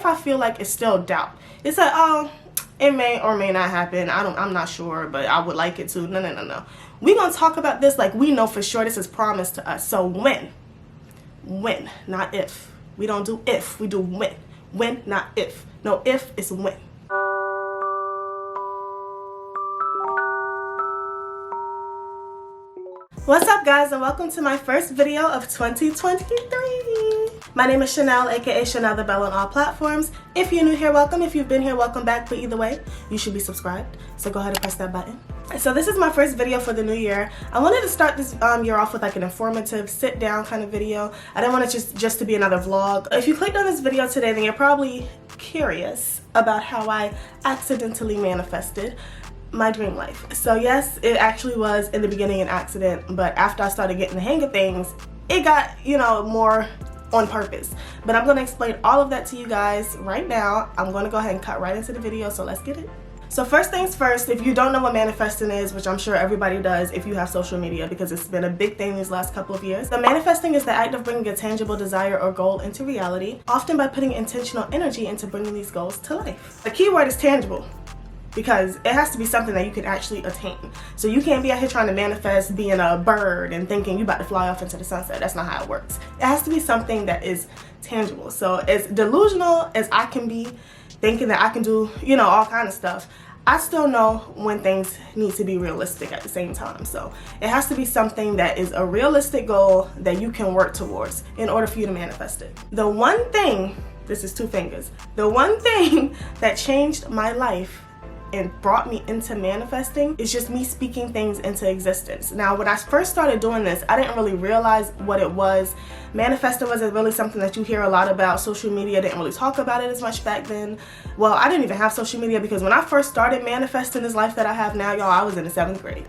if I feel like it's still doubt? It's like, oh, it may or may not happen. I'm not sure, but I would like it to. No. We're going to talk about this like we know for sure this is promised to us. So when, not if. We don't do if, we do when. When, not if. No, if, it's when. What's up, guys, and welcome to my first video of 2023. My name is Chanel, aka Chanel the Belle on all platforms. If you're new here, welcome. If you've been here, welcome back. But either way, you should be subscribed. So go ahead and press that button. So this is my first video for the new year. I wanted to start this year off with like an informative sit down kind of video. I didn't want it just to be another vlog. If you clicked on this video today, then you're probably curious about how I accidentally manifested my dream life. So yes, it actually was in the beginning an accident, but after I started getting the hang of things, it got, more on purpose. But I'm going to explain all of that to you guys right now. I'm going to go ahead and cut right into the video, so let's get it. So first things first, if you don't know what manifesting is, which I'm sure everybody does if you have social media because it's been a big thing these last couple of years. So manifesting is the act of bringing a tangible desire or goal into reality, often by putting intentional energy into bringing these goals to life. The key word is tangible, because it has to be something that you can actually attain. So you can't be out here trying to manifest being a bird and thinking you about to fly off into the sunset. That's not how it works. It has to be something that is tangible. So as delusional as I can be, thinking that I can do, all kind of stuff, I still know when things need to be realistic at the same time. So it has to be something that is a realistic goal that you can work towards in order for you to manifest it. The one thing, this is two fingers, the one thing that changed my life and brought me into manifesting is just me speaking things into existence. Now, when I first started doing this, I didn't really realize what it was. Manifesting wasn't really something that you hear a lot about. Social media didn't really talk about it as much back then. Well, I didn't even have social media because when I first started manifesting this life that I have now, y'all, I was in the 7th grade.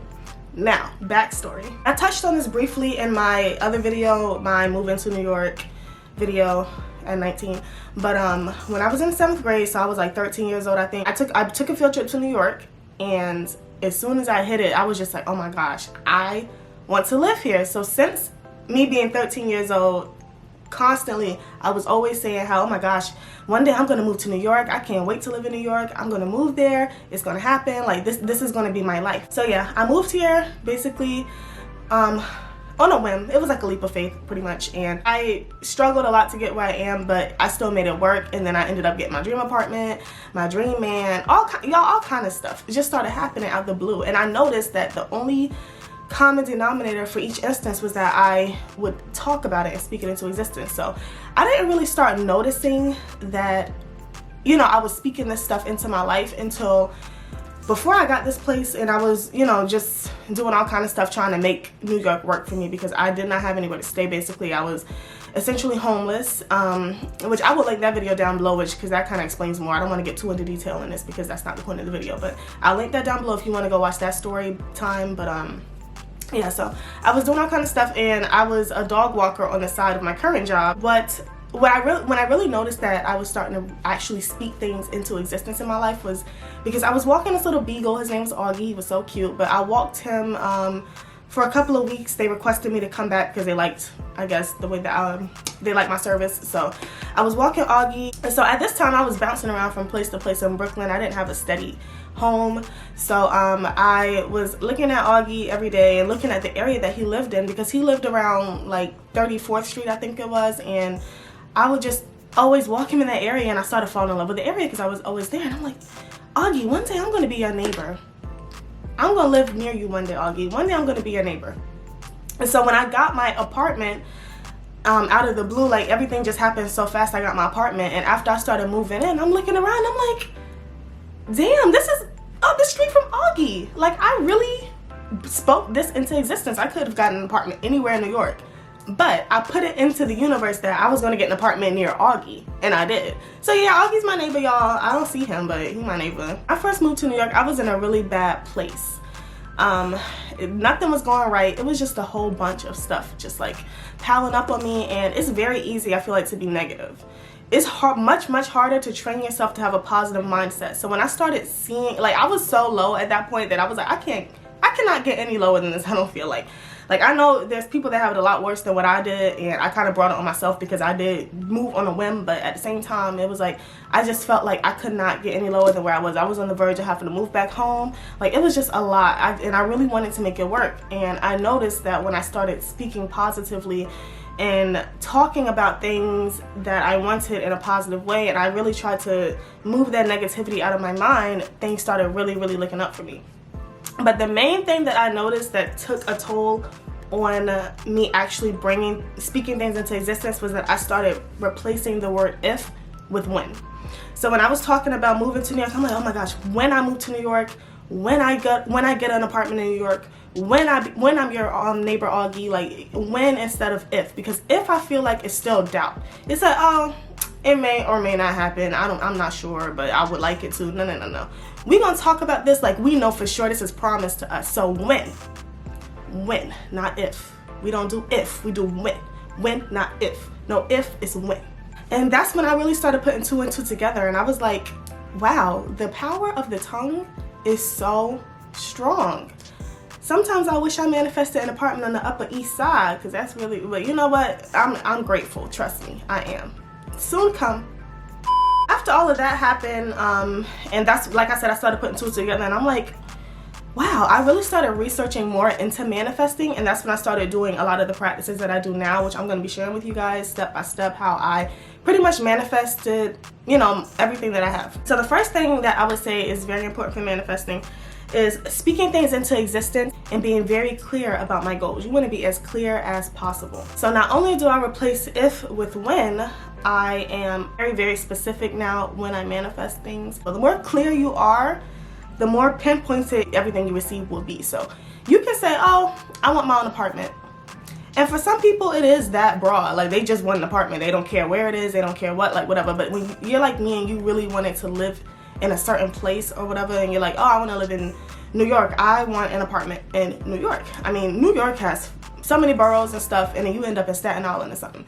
Now, backstory. I touched on this briefly in my other video, my moving to New York video at 19, but when I was in 7th grade, so I was like 13 years old, I think, I took a field trip to New York, and as soon as I hit it, I was just like, oh my gosh, I want to live here. So since me being 13 years old, constantly I was always saying how, oh my gosh, one day I'm gonna move to New York, I can't wait to live in New York, I'm gonna move there, it's gonna happen, like this is gonna be my life. So yeah, I moved here basically on a whim. It was like a leap of faith pretty much, and I struggled a lot to get where I am, but I still made it work. And then I ended up getting my dream apartment, my dream man, all kind of stuff. It just started happening out of the blue, and I noticed that the only common denominator for each instance was that I would talk about it and speak it into existence. So I didn't really start noticing that I was speaking this stuff into my life until before I got this place, and I was, just doing all kind of stuff trying to make New York work for me because I did not have anywhere to stay. Basically, I was essentially homeless, which I will link that video down below, because that kind of explains more. I don't want to get too into detail in this because that's not the point of the video, but I'll link that down below if you want to go watch that story time. But yeah, so I was doing all kind of stuff, and I was a dog walker on the side of my current job. But when I really noticed that I was starting to actually speak things into existence in my life was because I was walking this little beagle. His name was Augie. He was so cute, but I walked him for a couple of weeks. They requested me to come back because they liked, I guess, the way that they liked my service. So I was walking Augie, and so at this time I was bouncing around from place to place in Brooklyn. I didn't have a steady home, so I was looking at Augie every day and looking at the area that he lived in, because he lived around like 34th Street, I think it was, and I would just always walk him in that area, and I started falling in love with the area because I was always there. And I'm like, Augie, one day I'm going to be your neighbor. I'm going to live near you one day, Augie. One day I'm going to be your neighbor. And so when I got my apartment, out of the blue, like everything just happened so fast. I got my apartment, and after I started moving in, I'm looking around, I'm like, damn, this is up the street from Augie. Like, I really spoke this into existence. I could have gotten an apartment anywhere in New York. But I put it into the universe that I was going to get an apartment near Augie, and I did. So yeah, Augie's my neighbor, y'all. I don't see him, but he's my neighbor. When I first moved to New York, I was in a really bad place. Nothing was going right. It was just a whole bunch of stuff just like piling up on me, and it's very easy, I feel like, to be negative. It's much harder to train yourself to have a positive mindset. So when I started seeing, like, I was so low at that point that I was like, I cannot get any lower than this, I don't feel like. Like, I know there's people that have it a lot worse than what I did, and I kind of brought it on myself because I did move on a whim, but at the same time, it was like, I just felt like I could not get any lower than where I was. I was on the verge of having to move back home. Like, it was just a lot, and I really wanted to make it work. And I noticed that when I started speaking positively and talking about things that I wanted in a positive way, and I really tried to move that negativity out of my mind, things started really looking up for me. But the main thing that I noticed that took a toll on me actually speaking things into existence was that I started replacing the word if with when. So when I was talking about moving to New York, I'm like, oh my gosh, when I move to New York, when I get an apartment in New York, when I'm your neighbor Augie, like when instead of if, because if I feel like it's still doubt. It's like, oh, it may or may not happen. I'm not sure, but I would like it to. No. We're gonna talk about this like we know for sure this is promised to us. So when, not if. We don't do if, we do when, not if. No, if is when. And that's when I really started putting 2 and 2 together, and I was like, wow, the power of the tongue is so strong. Sometimes I wish I manifested an apartment on the Upper East Side, because that's really, but you know what? I'm grateful, trust me, I am. Soon come. After all of that happened, and that's, like I said, I started putting 2 together, and I'm like, wow, I really started researching more into manifesting, and that's when I started doing a lot of the practices that I do now, which I'm going to be sharing with you guys step by step how I pretty much manifested, you know, everything that I have. So the first thing that I would say is very important for manifesting is speaking things into existence and being very clear about my goals. You want to be as clear as possible. So not only do I replace if with when, I am very specific now when I manifest things. But the more clear you are, the more pinpointed everything you receive will be. So you can say, oh, I want my own apartment. And for some people, it is that broad. Like, they just want an apartment. They don't care where it is. They don't care what, like, whatever. But when you're like me and you really wanted to live in a certain place or whatever, and you're like, oh, I want to live in New York. I want an apartment in New York. I mean, New York has so many boroughs and stuff, and then you end up in Staten Island or something.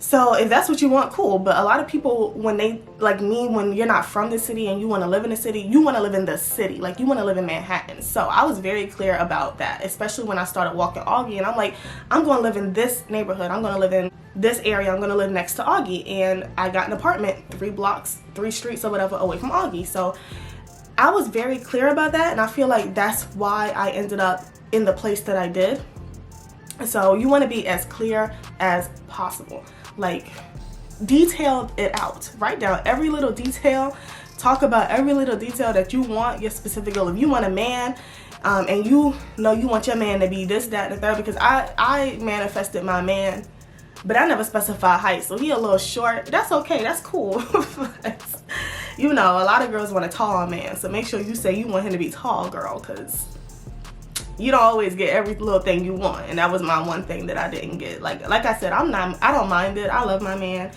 So if that's what you want, cool. But a lot of people, when they, like me, when you're not from the city and you want to live in the city, you want to live in the city. Like, you want to live in Manhattan. So I was very clear about that, especially when I started walking Augie. And I'm like, I'm going to live in this neighborhood. I'm going to live in this area. I'm going to live next to Augie. And I got an apartment 3 blocks, 3 streets or whatever away from Augie. So I was very clear about that. And I feel like that's why I ended up in the place that I did. So you want to be as clear as possible. Like, detail it out. Write down every little detail. Talk about every little detail that you want your specific goal. If you want a man, and you know you want your man to be this, that, and the third, because I manifested my man, but I never specified height, so he a little short. That's okay. That's cool. You know, a lot of girls want a tall man, so make sure you say you want him to be tall, girl, because you don't always get every little thing you want, and that was my one thing that I didn't get. Like I said, I don't mind it. I love my man.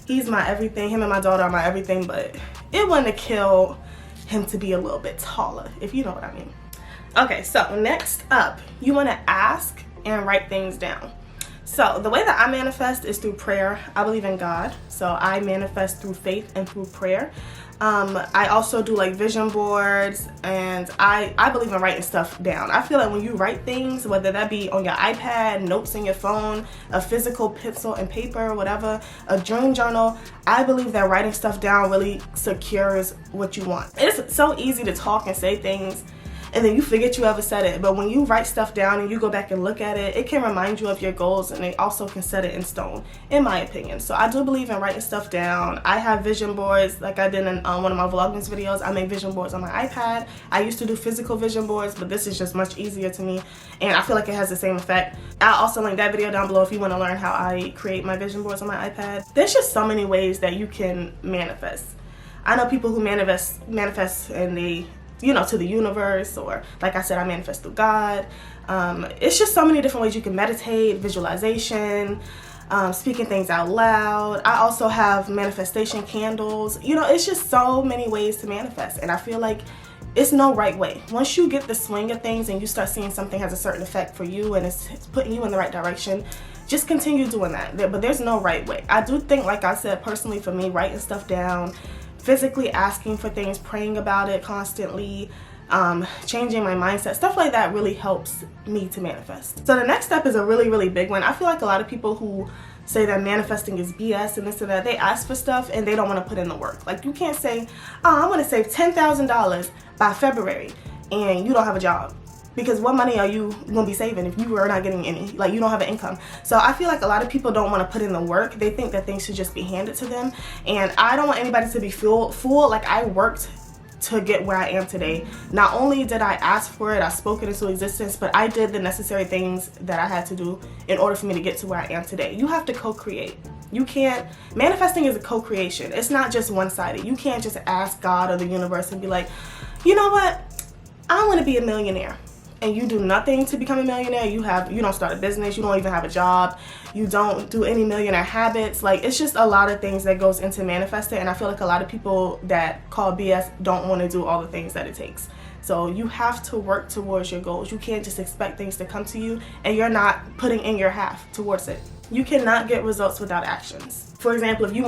He's my everything. Him and my daughter are my everything, but it wouldn't kill him to be a little bit taller, if you know what I mean. Okay, so next up, you want to ask and write things down. So the way that I manifest is through prayer. I believe in God, so I manifest through faith and through prayer. I also do like vision boards, and I believe in writing stuff down. I feel like when you write things, whether that be on your iPad, notes in your phone, a physical pencil and paper, whatever, a dream journal, I believe that writing stuff down really secures what you want. It's so easy to talk and say things and then you forget you ever said it. But when you write stuff down and you go back and look at it, it can remind you of your goals, and it also can set it in stone, in my opinion. So I do believe in writing stuff down. I have vision boards, like I did in one of my vlogging videos. I make vision boards on my iPad. I used to do physical vision boards, but this is just much easier to me, and I feel like it has the same effect. I'll also link that video down below if you want to learn how I create my vision boards on my iPad. There's just so many ways that you can manifest. I know people who manifest and they, you know, to the universe, or like I said, I manifest through God. It's just so many different ways you can meditate, visualization, speaking things out loud. I also have manifestation candles. You know, it's just so many ways to manifest, and I feel like it's no right way. Once you get the swing of things and you start seeing something has a certain effect for you and it's putting you in the right direction, just continue doing that. But there's no right way. I do think, like I said, personally for me, writing stuff down, physically asking for things, praying about it constantly, changing my mindset, stuff like that really helps me to manifest. So the next step is a really, really big one. I feel like a lot of people who say that manifesting is BS and this and that, they ask for stuff and they don't want to put in the work. Like, you can't say, oh, I want to save $10,000 by February, and you don't have a job. Because what money are you going to be saving if you are not getting any? Like, you don't have an income. So I feel like a lot of people don't want to put in the work. They think that things should just be handed to them. And I don't want anybody to be fooled. Like, I worked to get where I am today. Not only did I ask for it, I spoke it into existence, but I did the necessary things that I had to do in order for me to get to where I am today. You have to co-create. You can't, manifesting is a co-creation. It's not just one-sided. You can't just ask God or the universe and be like, you know what, I want to be a millionaire. And you do nothing to become a millionaire. You don't start a business, you don't even have a job, you don't do any millionaire habits. Like, it's just a lot of things that goes into manifesting, and I feel like a lot of people that call BS don't want to do all the things that it takes. So you have to work towards your goals. You can't just expect things to come to you and you're not putting in your half towards it. You cannot get results without actions. For example, if you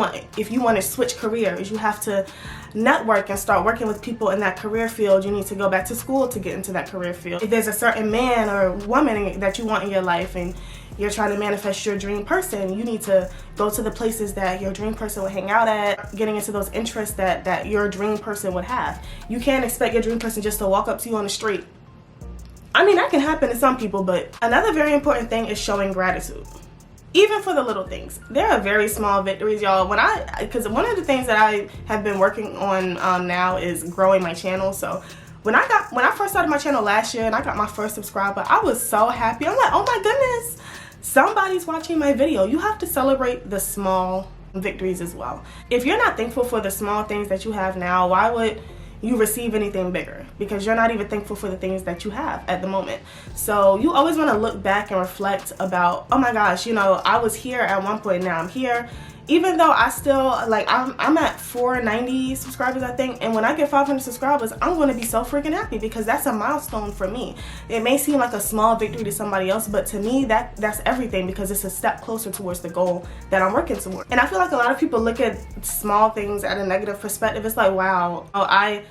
want to switch careers, you have to network and start working with people in that career field. You need to go back to school to get into that career field. If there's a certain man or woman that you want in your life and you're trying to manifest your dream person, you need to go to the places that your dream person would hang out at, getting into those interests that your dream person would have. You can't expect your dream person just to walk up to you on the street. I mean, that can happen to some people, but another very important thing is showing gratitude. Even for the little things. There are very small victories, y'all. Because one of the things that I have been working on now is growing my channel. So when I first started my channel last year and I got my first subscriber, I was so happy. I'm like, oh my goodness, somebody's watching my video. You have to celebrate the small victories as well. If you're not thankful for the small things that you have now, why would you receive anything bigger? Because you're not even thankful for the things that you have at the moment. So you always want to look back and reflect about, oh my gosh, you know, I was here at one point, now I'm here. Even though I still, like, I'm at 490 subscribers, I think, and when I get 500 subscribers, I'm going to be so freaking happy because that's a milestone for me. It may seem like a small victory to somebody else, but to me, that's everything because it's a step closer towards the goal that I'm working toward. And I feel like a lot of people look at small things at a negative perspective. It's like, wow, oh, I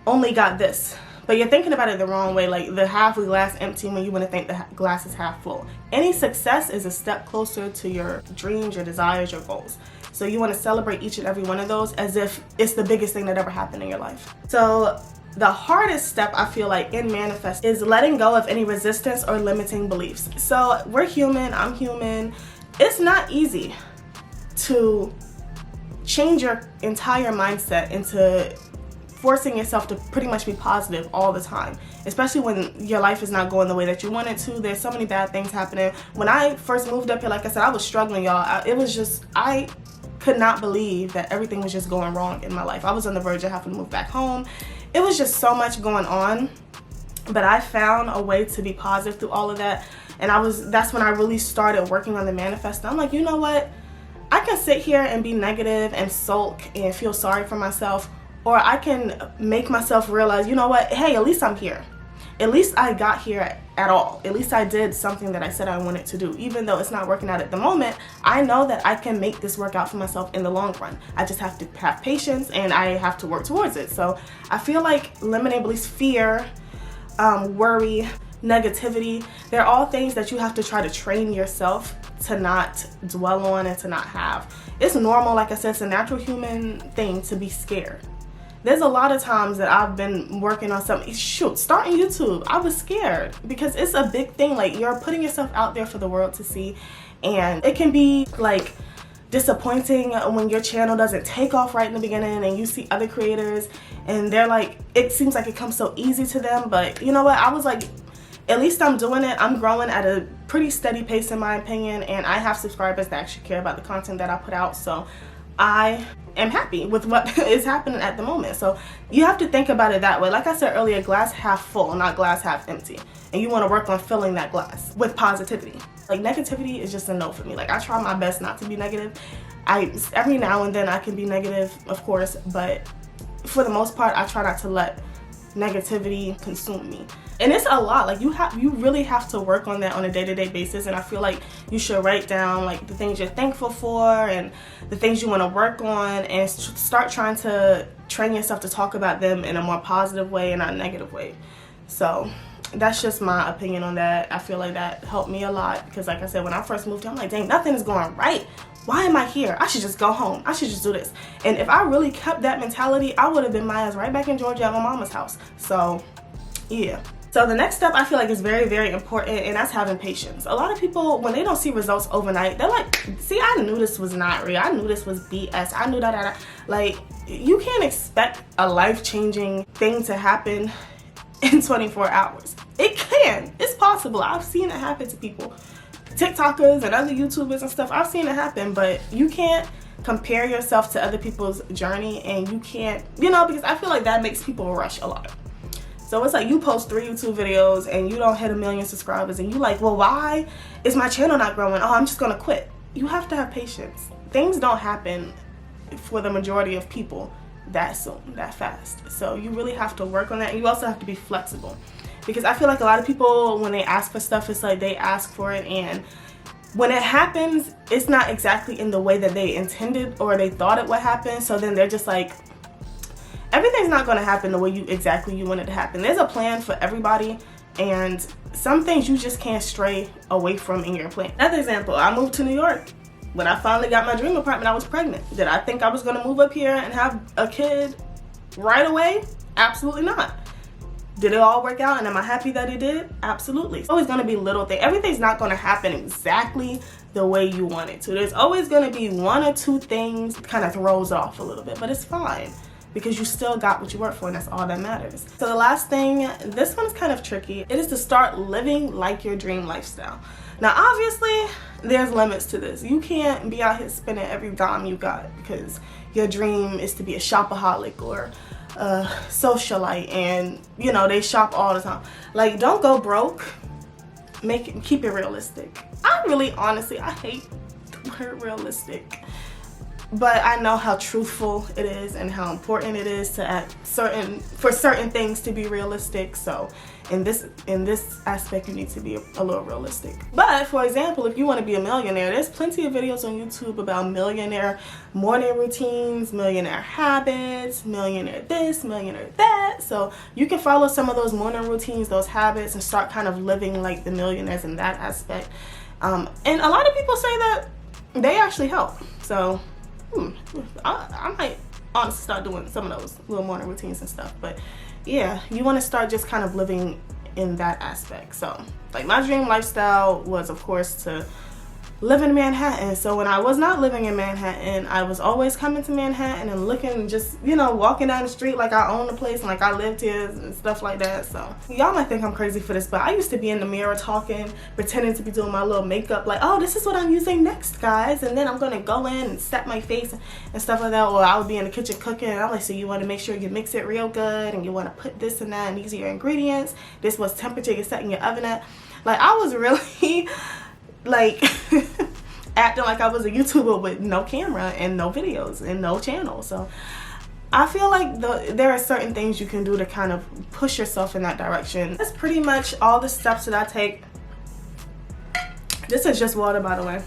only got this. But you're thinking about it the wrong way, like the half of the glass empty when you want to think the glass is half full. Any success is a step closer to your dreams, your desires, your goals. So you want to celebrate each and every one of those as if it's the biggest thing that ever happened in your life. So the hardest step I feel like in manifest is letting go of any resistance or limiting beliefs. So we're human, I'm human. It's not easy to change your entire mindset into forcing yourself to pretty much be positive all the time, especially when your life is not going the way that you want it to. There's so many bad things happening. When I first moved up here, like I said, I was struggling, y'all. I could not believe that everything was just going wrong in my life. I was on the verge of having to move back home. It was just so much going on, but I found a way to be positive through all of that. And that's when I really started working on the manifesto. I'm like, you know what? I can sit here and be negative and sulk and feel sorry for myself, or I can make myself realize, you know what, hey, at least I'm here. At least I got here at all. At least I did something that I said I wanted to do. Even though it's not working out at the moment, I know that I can make this work out for myself in the long run. I just have to have patience and I have to work towards it. So I feel like limiting beliefs, fear, worry, negativity, they're all things that you have to try to train yourself to not dwell on and to not have. It's normal, like I said, it's a natural human thing to be scared. There's a lot of times that I've been working on something, starting YouTube, I was scared because it's a big thing. Like, you're putting yourself out there for the world to see, and it can be like disappointing when your channel doesn't take off right in the beginning and you see other creators and they're like, it seems like it comes so easy to them. But you know what, I was like, at least I'm doing it. I'm growing at a pretty steady pace in my opinion, and I have subscribers that actually care about the content that I put out. So I am happy with what is happening at the moment. So you have to think about it that way. Like I said earlier, glass half full, not glass half empty. And you want to work on filling that glass with positivity. Like, negativity is just a no for me. Like, I try my best not to be negative. Every now and then I can be negative, of course, but for the most part, I try not to let negativity consume me. And it's a lot. Like you really have to work on that on a day-to-day basis, and I feel like you should write down like the things you're thankful for and the things you want to work on, and start trying to train yourself to talk about them in a more positive way and not a negative way. So that's just my opinion on that. I feel like that helped me a lot because, like I said, when I first moved here, I'm like, dang, nothing is going right. Why am I here? I should just go home. I should just do this. And if I really kept that mentality, I would have been my ass right back in Georgia at my mama's house. So yeah. So the next step I feel like is very, very important, and that's having patience. A lot of people, when they don't see results overnight, they're like, see, I knew this was not real. I knew this was BS. I knew that. Like, you can't expect a life-changing thing to happen in 24 hours. It can. It's possible. I've seen it happen to people. TikTokers and other YouTubers and stuff, I've seen it happen, but you can't compare yourself to other people's journey, and you can't, because I feel like that makes people rush a lot. So it's like you post 3 YouTube videos and you don't hit 1 million subscribers, and you like, well, why is my channel not growing? Oh, I'm just gonna quit. You have to have patience. Things don't happen for the majority of people that soon, that fast. So you really have to work on that. And you also have to be flexible, because I feel like a lot of people, when they ask for stuff, it's like they ask for it, and when it happens, it's not exactly in the way that they intended or they thought it would happen. So then they're just like, everything's not going to happen the way you want it to happen. There's a plan for everybody, and some things you just can't stray away from in your plan. Another example, I moved to New York. When I finally got my dream apartment, I was pregnant. Did I think I was going to move up here and have a kid right away? Absolutely not. Did it all work out, and am I happy that it did? Absolutely. It's always going to be little things. Everything's not going to happen exactly the way you want it to. There's always going to be 1 or 2 things that kind of throws off a little bit, but it's fine, because you still got what you worked for, and that's all that matters. So the last thing, this one's kind of tricky. It is to start living like your dream lifestyle. Now, obviously, there's limits to this. You can't be out here spending every dime you got because your dream is to be a shopaholic or a socialite, and they shop all the time. Like, don't go broke. Keep it realistic. Honestly, I hate the word realistic, but I know how truthful it is and how important it is to for certain things to be realistic. So in this aspect, you need to be a little realistic. But for example, if you want to be a millionaire, there's plenty of videos on YouTube about millionaire morning routines, millionaire habits, millionaire this, millionaire that. So you can follow some of those morning routines, those habits, and start kind of living like the millionaires in that aspect. And a lot of people say that they actually help. So I might honestly start doing some of those little morning routines and stuff. But yeah, you want to start just kind of living in that aspect. So like, my dream lifestyle was, of course, to live in Manhattan. So when I was not living in Manhattan, I was always coming to Manhattan and looking, just walking down the street like I own the place and like I lived here and stuff like that. So y'all might think I'm crazy for this, but I used to be in the mirror talking, pretending to be doing my little makeup, like, oh, this is what I'm using next, guys, and then I'm gonna go in and set my face and stuff like that. Or I would be in the kitchen cooking, and I'm like, so you want to make sure you mix it real good, and you want to put this and that, and these are your ingredients, this was temperature you're setting your oven at. Like, I was really like acting like I was a YouTuber with no camera and no videos and no channel. So I feel like there are certain things you can do to kind of push yourself in that direction. That's pretty much all the steps that I take. This is just water, by the way,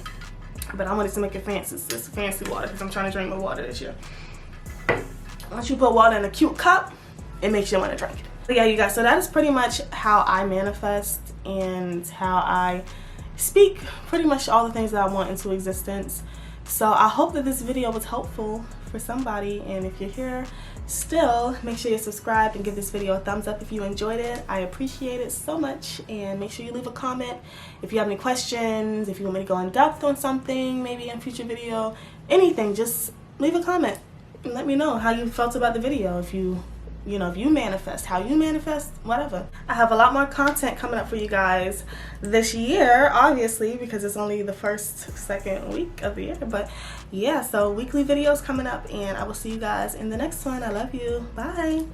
but I wanted to make it fancy. It's fancy water because I'm trying to drink my water this year. Once you put water in a cute cup, it makes you want to drink it. But yeah, you guys, so that is pretty much how I manifest and how I speak pretty much all the things that I want into existence. So I hope that this video was helpful for somebody, and if you're here still, make sure you're subscribed and give this video a thumbs up if you enjoyed it. I appreciate it so much, and make sure you leave a comment if you have any questions, if you want me to go in depth on something maybe in a future video, anything. Just leave a comment and let me know how you felt about the video. If you manifest, how you manifest, whatever. I have a lot more content coming up for you guys this year, obviously, because it's only the second week of the year. But yeah, so weekly videos coming up, and I will see you guys in the next one. I love you. Bye.